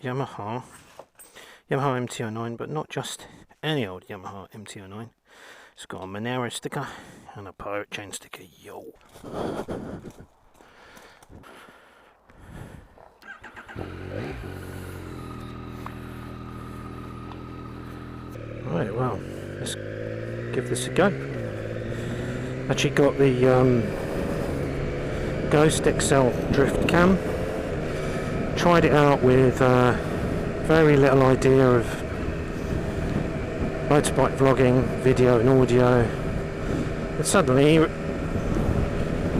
Yamaha MT09, but not just any old Yamaha MT09. It's got a Monero sticker and a pirate chain sticker. Yo. Right, well, let's give this a go. Actually got the Ghost XL drift cam. Tried it out with very little idea of motorbike vlogging, video and audio, and suddenly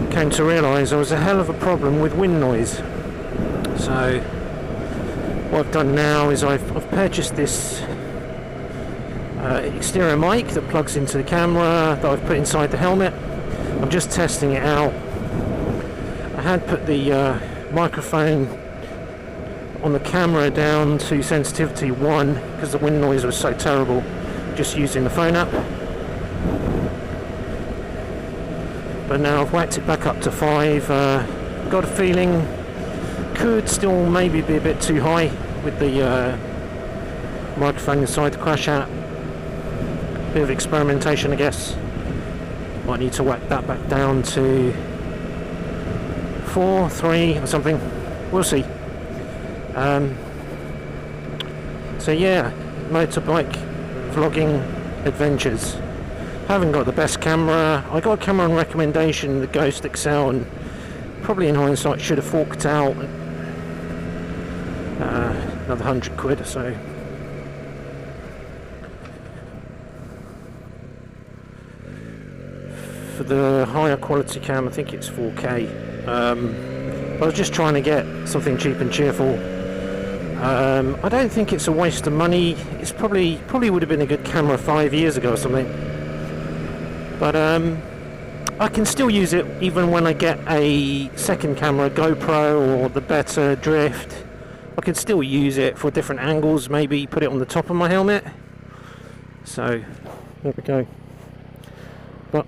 came to realise there was a hell of a problem with wind noise. So what I've done now is I've purchased this exterior mic that plugs into the camera that I've put inside the helmet. I'm just testing it out. I had put the microphone on the camera down to sensitivity 1 because the wind noise was so terrible, just using the phone app. But now I've whacked it back up to 5. Got a feeling could still maybe be a bit too high with the microphone inside the crash out. Bit of experimentation, I guess. Might need to whack that back down to 4, 3 or something. We'll see. So yeah, motorbike vlogging adventures. Haven't got the best camera. I got a camera on recommendation, the Ghost XL, and probably in hindsight should have forked out another 100 quid or so. For the higher quality cam, I think it's 4K. I was just trying to get something cheap and cheerful. I don't think it's a waste of money. It's probably would have been a good camera 5 years ago or something. But I can still use it even when I get a second camera, GoPro or the better drift. I can still use it for different angles. Maybe put it on the top of my helmet. So there we go. But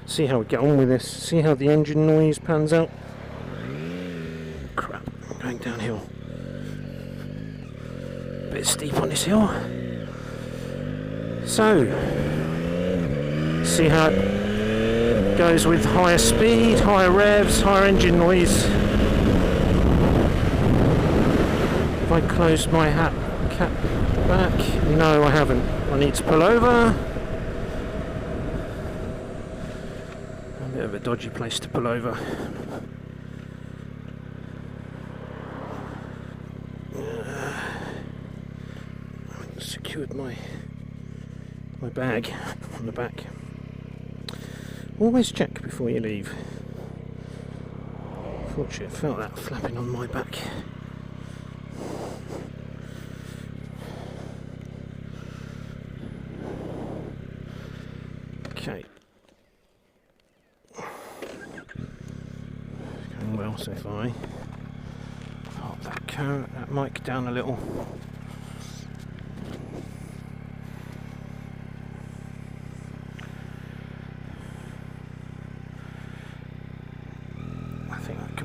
see how we get on with this. See how the engine noise pans out. Crap, I'm going downhill. Bit steep on this hill. So, see how it goes with higher speed, higher revs, higher engine noise. If I close my cap back, no I haven't. I need to pull over. A bit of a dodgy place to pull over. I secured my bag on the back. Always check before you leave. Fortunately, I felt that flapping on my back. Okay. Going well so far. Hold that mic down a little.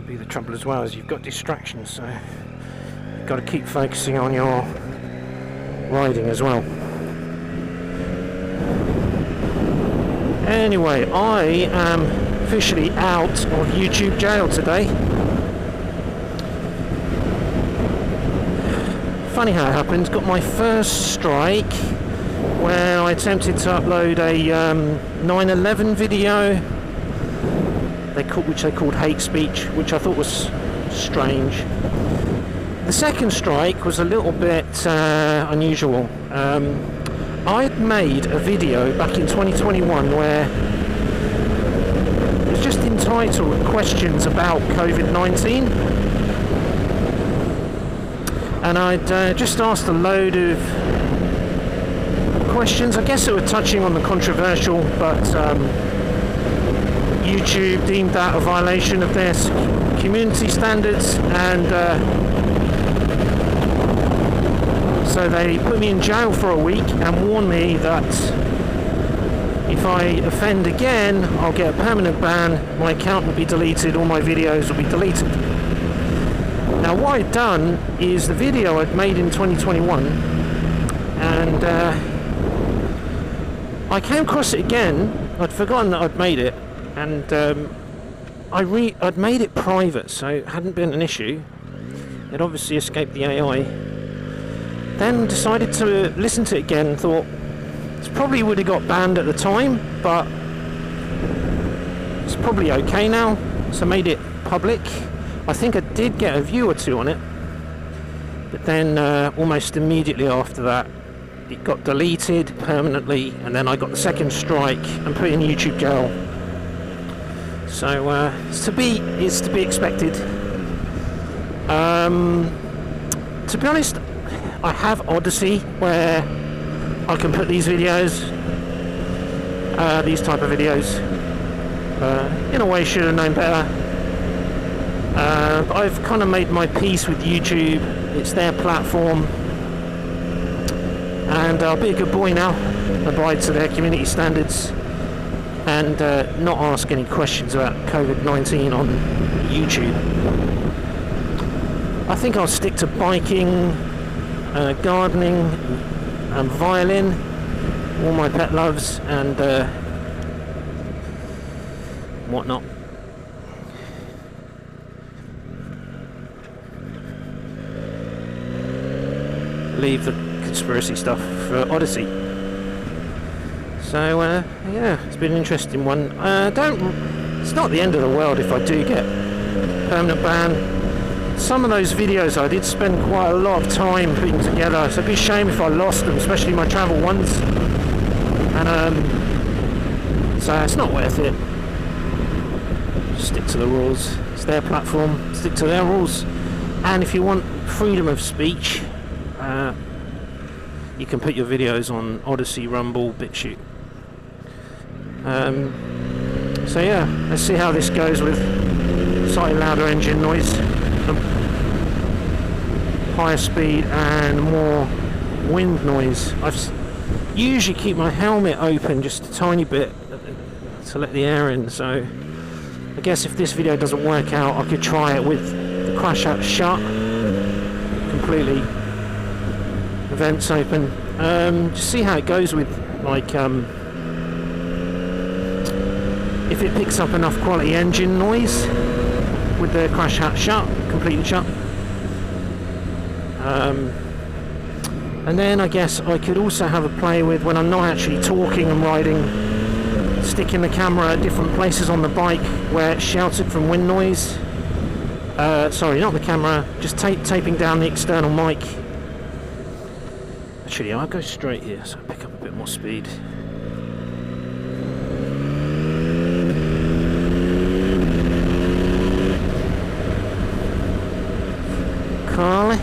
Be the trouble as well as you've got distractions, so you've got to keep focusing on your riding as well. Anyway, I am officially out of YouTube jail today. Funny how it happened. Got my first strike where I attempted to upload a 9/11 video which they called hate speech, which I thought was strange. The second strike was a little bit unusual. I'd made a video back in 2021 where it was just entitled Questions About COVID-19, and I'd just asked a load of questions. I guess it were touching on the controversial, but YouTube deemed that a violation of their community standards, and so they put me in jail for a week and warned me that If I offend again, I'll get a permanent ban, my account will be deleted, all my videos will be deleted. Now what I'd done is the video I'd made in 2021, and I came across it again. I'd forgotten that I'd made it, and I'd made it private, so it hadn't been an issue. It obviously escaped the AI. Then decided to listen to it again and thought, it probably would have got banned at the time, but it's probably okay now, so I made it public. I think I did get a view or two on it, but then almost immediately after that it got deleted permanently, and then I got the second strike and put in YouTube jail. So it's to be expected. To be honest, I have Odyssey where I can put these videos, these type of videos. In a way, should have known better. But I've kind of made my peace with YouTube. It's their platform, and I'll be a good boy now, abide to their community standards, and not ask any questions about COVID-19 on YouTube. I think I'll stick to biking, gardening, and violin, all my pet loves, and whatnot. Leave the conspiracy stuff for Odyssey. So yeah, it's been an interesting one. It's not the end of the world if I do get permanent ban. Some of those videos I did spend quite a lot of time putting together, so it'd be a shame if I lost them, especially my travel ones. And so it's not worth it. Just stick to the rules. It's their platform. Stick to their rules. And if you want freedom of speech, you can put your videos on Odyssey, Rumble, BitChute. So yeah, let's see how this goes with slightly louder engine noise, higher speed, and more wind noise. I usually keep my helmet open just a tiny bit to let the air in, so I guess if this video doesn't work out, I could try it with the crash out shut completely, the vents open. Just see how it goes with, like, if it picks up enough quality engine noise with the crash hat shut, completely shut. And then I guess I could also have a play with, when I'm not actually talking and riding, sticking the camera at different places on the bike where it's sheltered from wind noise. Sorry, not the camera, just taping down the external mic. Actually, I'll go straight here so I pick up a bit more speed. Carly.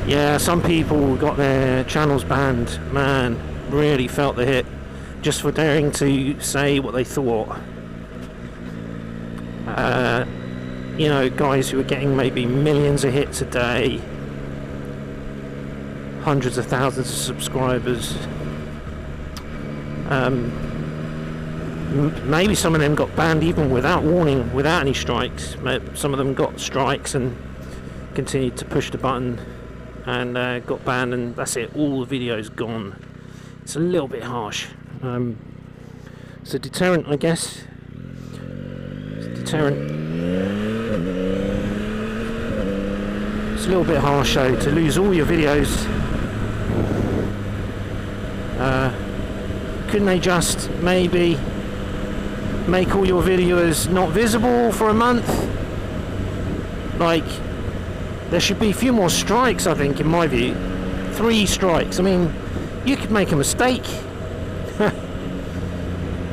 Yeah, some people got their channels banned. Man, really felt the hit just for daring to say what they thought. You know, guys who are getting maybe millions of hits a day, hundreds of thousands of subscribers. Maybe some of them got banned even without warning, without any strikes. Some of them got strikes and continued to push the button and got banned, and that's it, all the videos gone. It's a little bit harsh. It's a deterrent, I guess. It's a deterrent. It's a little bit harsh though, to lose all your videos. Couldn't they just maybe make all your videos not visible for a month? Like, there should be a few more strikes, I think, in my view. 3 strikes. I mean, you could make a mistake.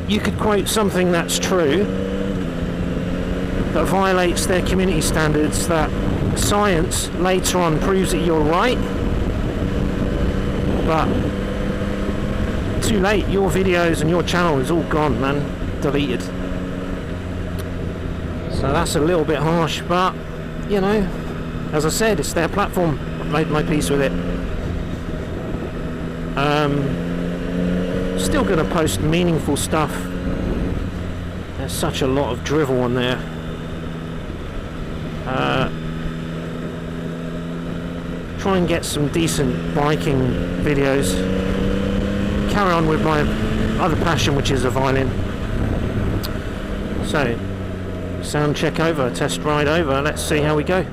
You could quote something that's true, that violates their community standards, that science later on proves that you're right, but too late, your videos and your channel is all gone, man, deleted. So that's a little bit harsh, but you know, as I said, it's their platform. made my peace with it. Still going to post meaningful stuff. There's such a lot of drivel on there. Try and get some decent biking videos. Carry on with my other passion, which is a violin. So, sound check over, test ride over. Let's see how we go.